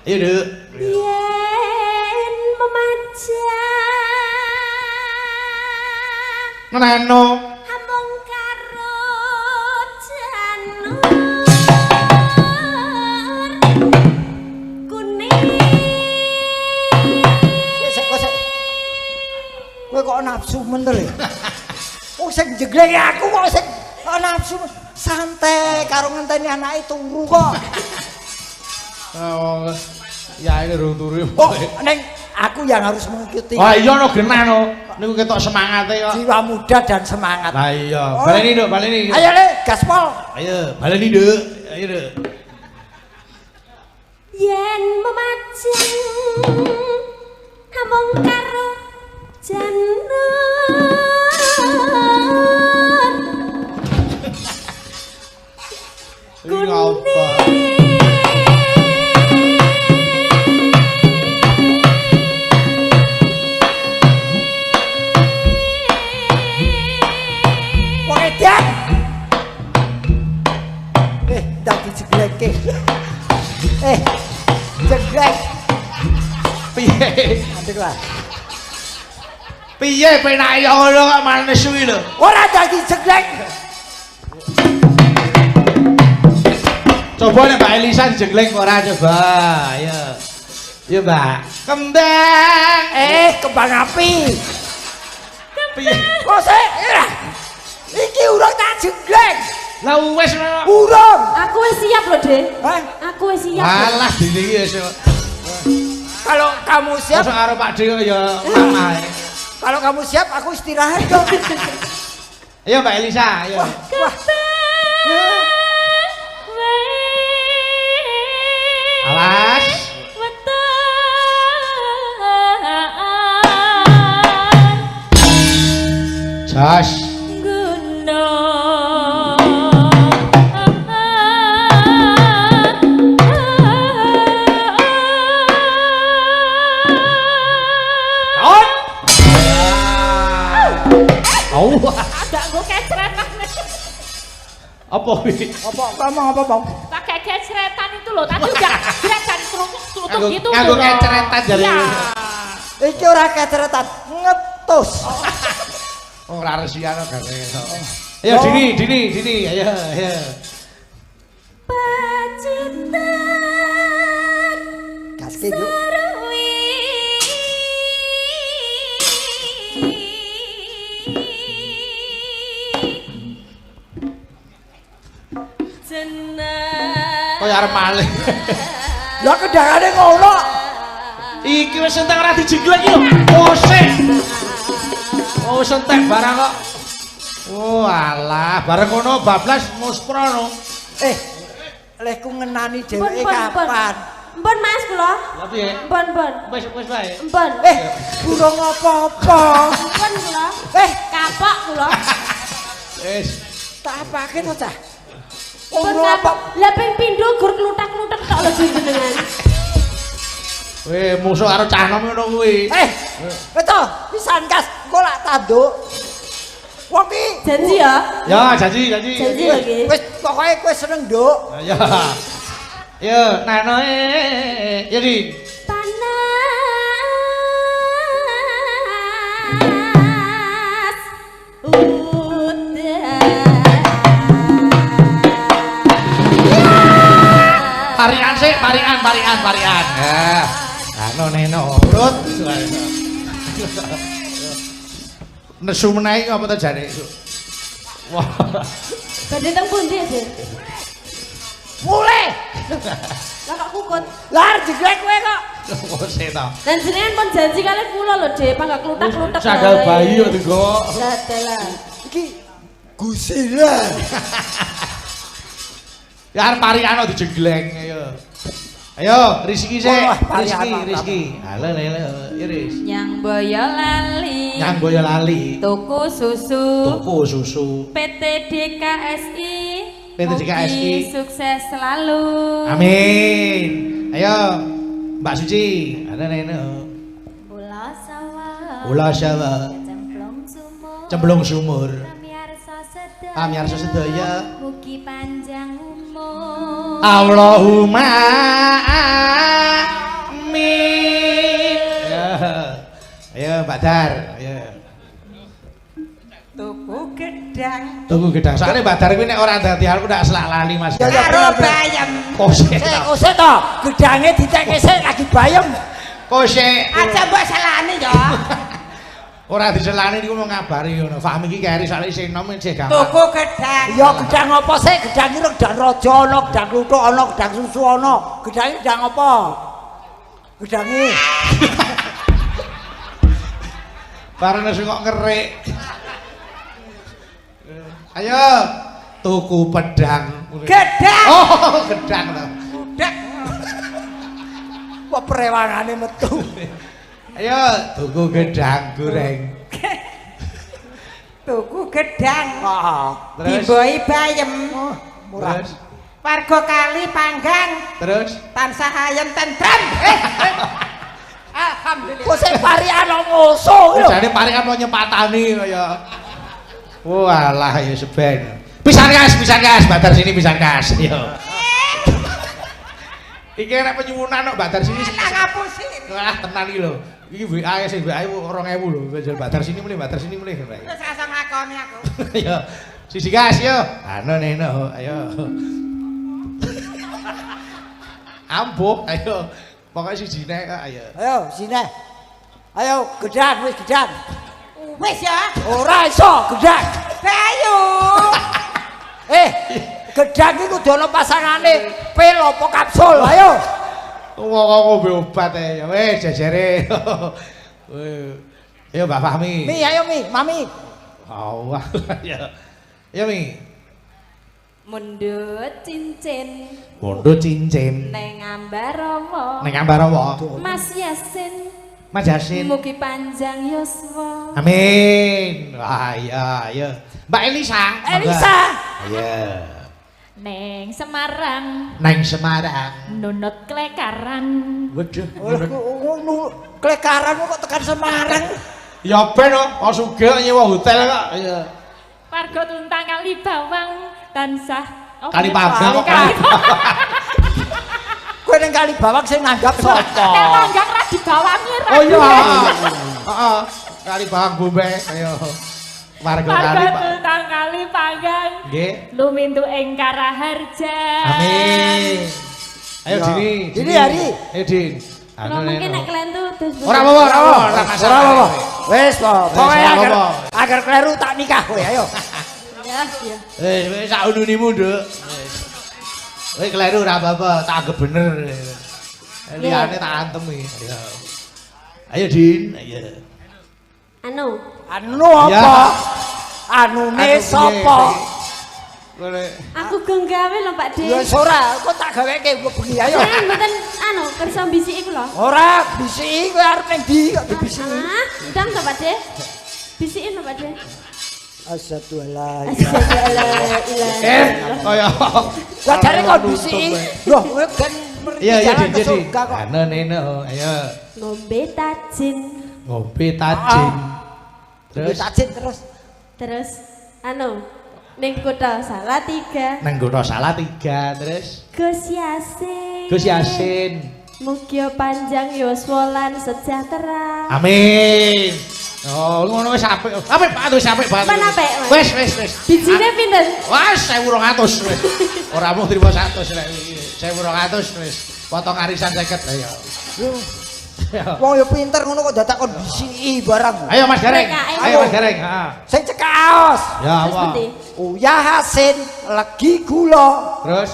S1: Ayo, Dek.
S4: yen memajang
S1: Neno.
S4: amung karo janur kuning
S3: sik kowe kok nafsu men to lho oh sing jegleng aku kok sing kok nafsu santai karo ngenteni anake turu kok
S1: Oh, ya ini durung turu.
S3: oh neng aku yang harus mengikuti
S1: Oh iya no genah no. Niku ketok semangate kok.
S3: jiwa muda dan semangat
S1: Lah iya,
S3: Oh.
S1: baleni Nduk, baleni.
S3: ayo le gaspol
S1: Ayo, baleni Nduk. Ayo Nduk.
S4: yen memajang amung karo janur
S1: Ini apa?
S3: Wedan. Dadi jegleke. Jeglek.
S1: Piye?
S3: Adek lah.
S1: Piye penake yo ngono kok malah suwi lho.
S3: Ora dadi jeglek.
S1: Coba nek Mbak Elisa jengleng ora coba. Ayo. Yo, Mbak. Kembang.
S3: Kembang api.
S1: Piye?
S3: Kok sik? Iki urung tak jeglek.
S1: Lah wis ngono.
S3: Urung.
S4: aku wis siap lho Dek
S3: Hah?
S4: aku wis siap
S1: Alah dene iki wis.
S3: Kalau kamu siap,
S1: Masa karo Pak Dewa ya mama.
S3: kalau kamu siap aku istirahat dong.
S1: Ayo Mbak Elisa, ayo.
S3: Wah.
S1: Awas. Jas.
S2: Ada gue kecret.
S1: Apa iki?
S3: Apa ngomong apa, Bang?
S2: Pakai kecretan itu loh. Tadi udah gerakan kerutuk gitu tuh.
S1: Nganggo keceretan jare.
S2: Iya.
S3: Iki ora keceretan, ngetus.
S1: Ora resian kok. Ayo Dini, ayo.
S4: Pacitan
S3: Gaske yuk.
S1: Kaya arep malih.
S3: Lah kedangane ngono.
S1: Iki wis entek ora dijeglek yo. Osek. Oh sentek barang kok. Oh alah, bareng ngono bablas musprono.
S3: Lek ku ngenani dheweke kapan?
S4: Mpun Mas kula.
S1: Lha piye?
S4: Mpun.
S1: Wis wae.
S4: Mpun.
S3: Burung apa-apa.
S4: Mpun kula. Kapok kula.
S1: Wis.
S3: Tak apake to, Cah?
S4: Mpun kapok. Lah ping pindho gur kluthak-kluthak tok lho jenengan.
S1: Weh, musuh karo cah nom ngono kuwi.
S3: Beto, pisan kas, engko lak tanduk. Wong iki
S4: Janji ya.
S1: Ya, janji.
S4: Janji lagi.
S3: wis pokoke kowe seneng, Nduk.
S1: Ya. Yo, nano ya di.
S4: Panas udah.
S1: Parian sih, parian. Ya. Nano neno urut. Nesu menaik apa tuh jari itu? Wah.
S4: Badhe teng pundi, Dik?
S3: Mulai.
S4: Lah kok kukut.
S3: Lah jeglek kowe kok.
S1: Oh, seta.
S4: Dan jenengan pun janji kali kula lho, Dik, panggah kluthak-kluthak.
S1: Sandal bayi yo digo.
S4: Lah dalah.
S3: Iki gusilan.
S1: Ya arep parian dijegleng ayo. Ayo, Rizky sih. Rizky. Halo. Ya Riz.
S4: Nyang boyo lali. Tuku susu. PT DKSI. Mugi sukses selalu.
S1: Amin. Ayo, Mbak Suci. Neno. Ula sawah. Cemplung sumur. Pamirsa sedaya.
S4: Mugi panjang umur.
S1: Allahumma amin. Ayo Mbak Dar, ayo. Tuku gedang. Soalnya Mbak Dar kuwi nek ora dadi aku ndak selak lali Mas.
S3: Karo bayem.
S1: Kosek.
S3: Kosek to, gedange ditekke sik lagi bayem.
S1: Kosek.
S3: Aja mbok salani yo.
S1: Ora diselani niku ngabari ngono. Fahmi iki keri soalnya isih nom isih gampang.
S3: Tuku gedang. Ya gedang apa sih? Gedang iki gedang raja ana, gedang kluthuk ana, gedang susu ana. Gedange gedang apa? Gedange.
S1: Bareng wis kok ngerik. Ayo, tuku pedang.
S3: Gedang.
S1: Oh, gedang to.
S3: Udah. Kok prewangane metu.
S1: Ayo, tuku gedang goreng.
S3: Tuku gedang. Heeh.
S1: Diboi
S3: bayem. Murah. Warga kali panggang.
S1: Terus
S3: Tansah ayem tentrem. Alhamdulillah. Kok sing parian ngoso lho.
S1: jane parikan mau nyepatani kaya. Walah ya seben. Pisan gas, Batar sini pisan gas. Yo. Iki nek penyuwunan kok Batar sini.
S3: Tak ngapusin.
S1: Wah, tenan iki lho. Iki WA sing WA 2000 lho. Jual Batar sini mulih.
S3: Terus asal ngakoni aku.
S1: Yo. Sisi gas yo. Neno, ayo. Ampuh, ayo. Pokoknya siji nek ayo.
S3: Ayo, sini. Ayo, gedang, wis gedang. Wis ya. Ora iso gedang. Ayo. Gedang iki kudu ana pasangane pil apa kapsul. Ayo.
S1: Wong ngombe obat ya. Wis jejere. Ayo Mbak Fahmi.
S3: Mi, ayo Mi, Mami.
S1: Wah, ya. Ya Mi.
S4: Mundut cincin
S1: Bondo cincin.
S4: neng Ambarawa.
S1: Ning Ambarawa.
S4: Mas Yasin.
S1: Mas Yasin.
S4: Mugi panjang yuswa.
S1: Amin. Wah, iya. Mbak Elisa.
S3: Elisa.
S1: Iya.
S2: Neng Semarang,
S1: Neng Semarang.
S2: nunut klekaran.
S1: Waduh.
S3: Ngono klekaran kok tekan Semarang.
S1: Ya ben kok sugih nyewa hotel kok. Iya.
S2: Warga Tuntang Kali Bawang tansah
S1: Kali Pabang kok.
S3: ning kali bawang sing nanggap sapa?
S2: Nek tanggap ra digawangi ra.
S1: Oh iya. Heeh. Kali bawang bombe ayo. Warga kali Pak.
S2: Tentang kali panggang.
S1: Nggih.
S2: Lumintu ing Karaharja.
S1: Amin. Ayo Dini.
S3: Dini hari.
S1: Ayo Din.
S4: Kalau mungkin nek kalian tuh terus
S1: Ora apa-apa, ora masalah.
S3: Wis po, pokoke
S1: ora
S3: agar
S1: apa-apa.
S3: agar kleru tak nikah kowe ayo.
S4: ya, ya.
S1: Wis sak ununimu, Nduk. Kowe kleru ora apa-apa, tak anggap bener. Liyane tak antem iki. Ayo. Ayo Din, ayo.
S4: Anu,
S3: Anu apa? Anune sapa?
S1: Kowe
S4: aku genggawe lho Pak De.
S3: Ya ora, kok tak gaweke bengi ayo.
S4: Saya mboten anu kersa bisiki iku lho.
S3: Ora, bisiki kowe arep ning ndi kok dibisiki?
S4: Ah, ndang to Pak De. Bisikin lho Pak De.
S3: Asyhadu
S1: kaya
S3: Lah jare kok bisiki. Loh, kowe kan
S1: iya Din, jadi.
S3: kok.
S1: Neno, ayo.
S4: Ngombe tajin.
S1: Ngopi tajin.
S3: Terus tajin terus.
S4: Terus anu ning kutha Salatiga.
S1: Nang Gunung Salatiga terus.
S4: Gus Yasin.
S1: Gus Yasin.
S4: Mugia panjang yuswa lan sejahtera.
S1: Amin. Oh, ngono wis apik. Apik Pak, wis apik banget.
S4: Men apik, Mas.
S1: Wis.
S4: Bijine pinten?
S1: Wes 1200 wis. Ora mung trimo 100 nek 1200 wis. Potong arisan 50 ayo.
S3: Wong yo pinter ngono kok dadak kon bisiki barang.
S1: Ayo Mas Gareng.
S4: PKM.
S1: Ayo Mas Gareng. Heeh.
S3: Sing cekaos.
S1: Ya
S4: Terus
S1: apa?
S4: pundi?
S3: Uyah Hasin legi gula.
S1: Terus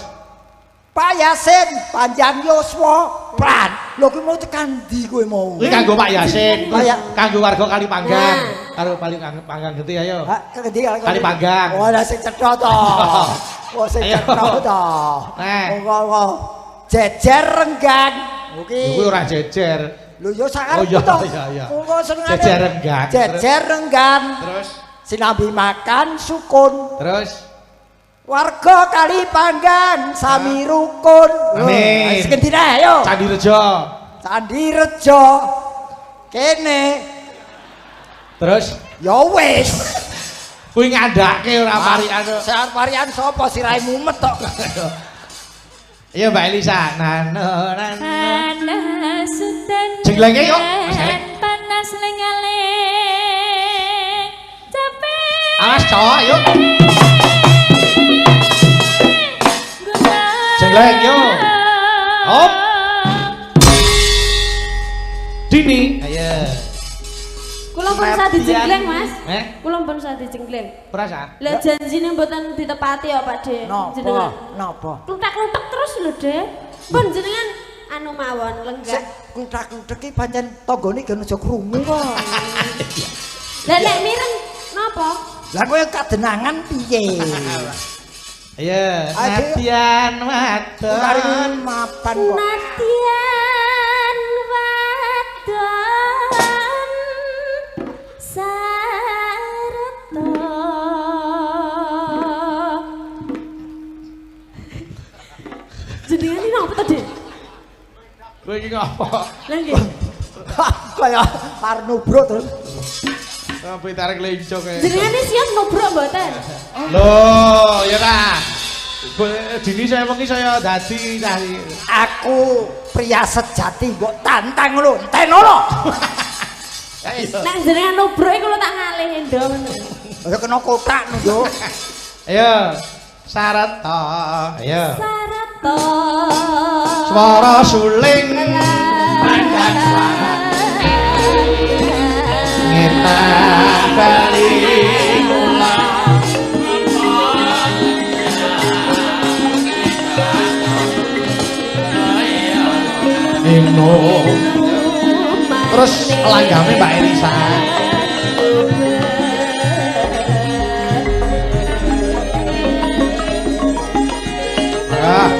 S3: Pak Yasin panjang yuswa pran. Lho kuwi mau tekan ndi kowe mau?
S1: kuwi kanggo Pak Yasin, kanggo warga Kalipanggang.
S4: Nah.
S1: Karo Kalipanggang genti ayo.
S3: Ha, kendi
S1: Kali Panggang.
S3: Oh, lah sing cetha to. Oh, sing
S1: Ayo.
S3: cetha to.
S1: Nah.
S3: Monggo. Jejer renggang.
S1: Kuwi ora jejer.
S3: Lho yo sakar
S1: Oh, iya,
S3: to.
S1: iya.
S3: Monggo senengane.
S1: Jejer renggang.
S3: Jejer renggang.
S1: Terus
S3: Sinambi makan sukun.
S1: terus
S3: Warga Kalipanggang sami rukun.
S1: Amin.
S3: Wis kendi ayo.
S1: Candi Rejo.
S3: Candi Rejo. Kene.
S1: Terus
S3: Ya wis.
S1: kuwi ngandake ora parian.
S3: Sehat varian sapa sirahe mumet tok.
S1: Iya Mbak Elisa. Nano.
S2: Panas dan
S1: Jenglenge yuk, Mas Gareng.
S2: panas lengale. Capek.
S1: Awas cowok yuk. Jengleng yuk. Hop. Dini. Ayo.
S4: Kula pun sa dijenggleng, Mas.
S1: Kula
S4: pun sa dijenggleng.
S1: Perasa?
S4: Lah janjine mboten ditepati ya Pak De.
S3: Napa? Napa?
S4: Klutak-klutak terus lho, De. Pun jenengan anu mawon lenggah.
S3: Sik klutak-klutak iki pancen tanggane gen aja krungu kok.
S4: Lah nek mireng napa?
S3: Lah kowe kadenangan piye?
S1: Ayo.
S3: Ayo.
S1: Nadian wadon.
S3: Kari mapan kok.
S4: Nadian wadon sareta. Jenengan iki napa to, De?
S1: Kowe iki ngopo?
S4: Lah nggih.
S3: Kaya Arnubro terus.
S1: Sampai tarik lencok kayak.
S4: Jenengan iki siap nubruk mboten?
S1: Loh, ya ta. Dini saya mengi saya dadi tadi.
S3: Aku pria sejati mbok tantang lho, enten lho.
S4: Nek jenengan nubruk iku lho tak ngalihin do ngono.
S3: Ya kena kotak lho.
S1: Ayo, syarat to. Ayo.
S4: Sarata.
S1: Swara suling pandang suara. Ngetan bali mula. Ino. Terus langgame Mbak Elisa. Ah.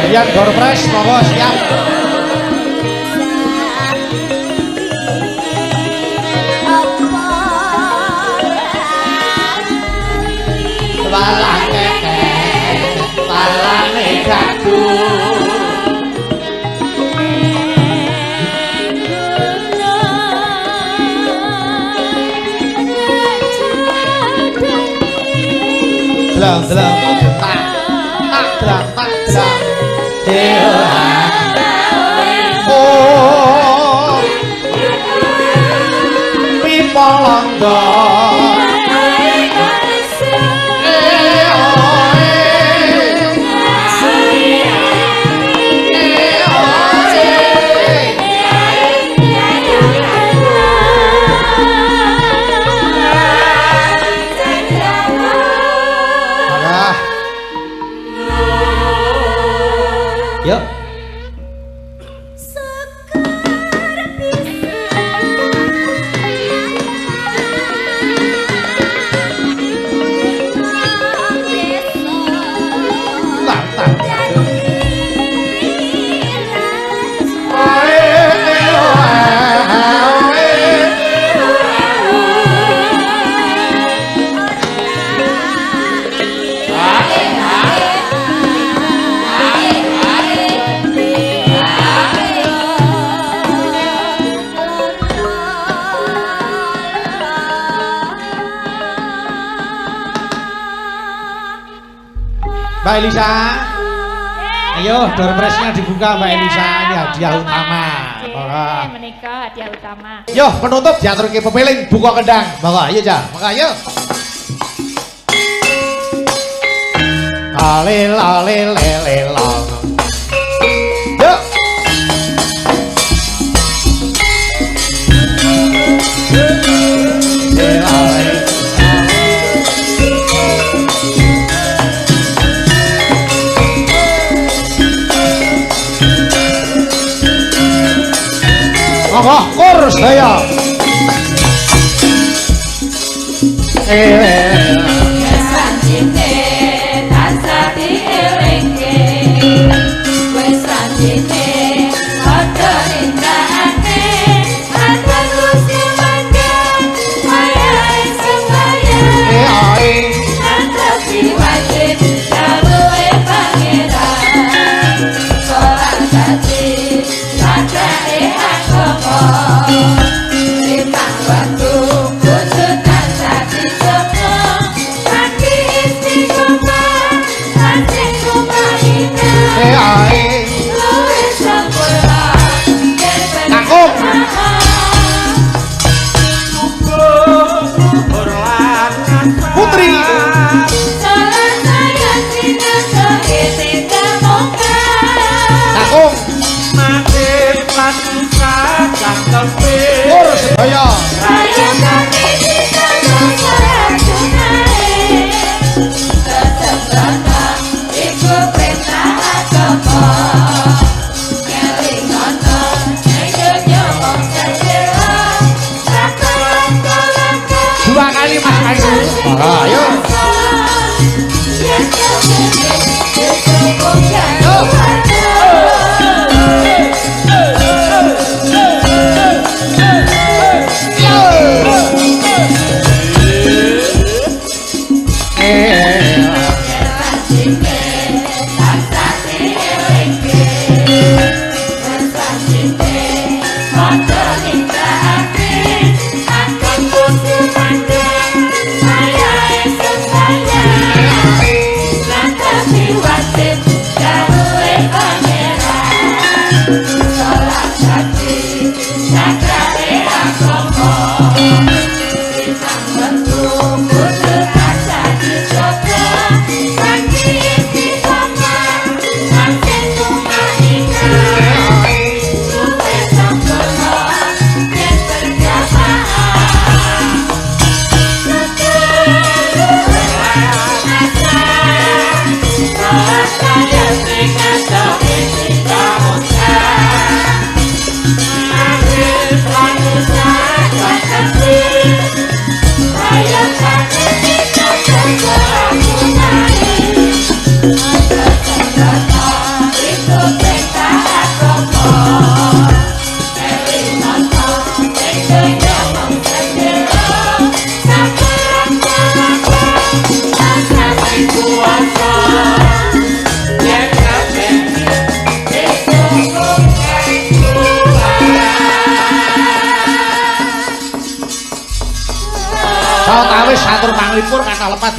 S1: Yan Gorpres, monggo siap. Walang keke, walane gaku. Delang delang tak delang tak delang oh pipalangga yuk. Mbak Elisa, ayo door press-nya dibuka Mbak Elisa, ini hadiah utama.
S2: Menikah hadiah utama.
S1: Yo penutup diatur ke pepiling buka kendang, monggo ayo ja, monggo ayo. Alelelelelelong. Yuk. Monggo kurus saya.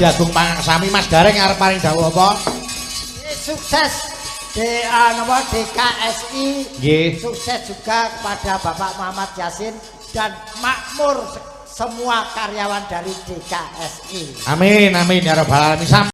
S1: Adi Agung Pangaksami Mas Gareng arep paring dawuh apa?
S3: Sukses DKSI.
S1: Nggih.
S3: Sukses juga kepada Bapak Muhammad Yasin dan makmur semua karyawan dari DKSI.
S1: Amin amin ya rabbal alamin.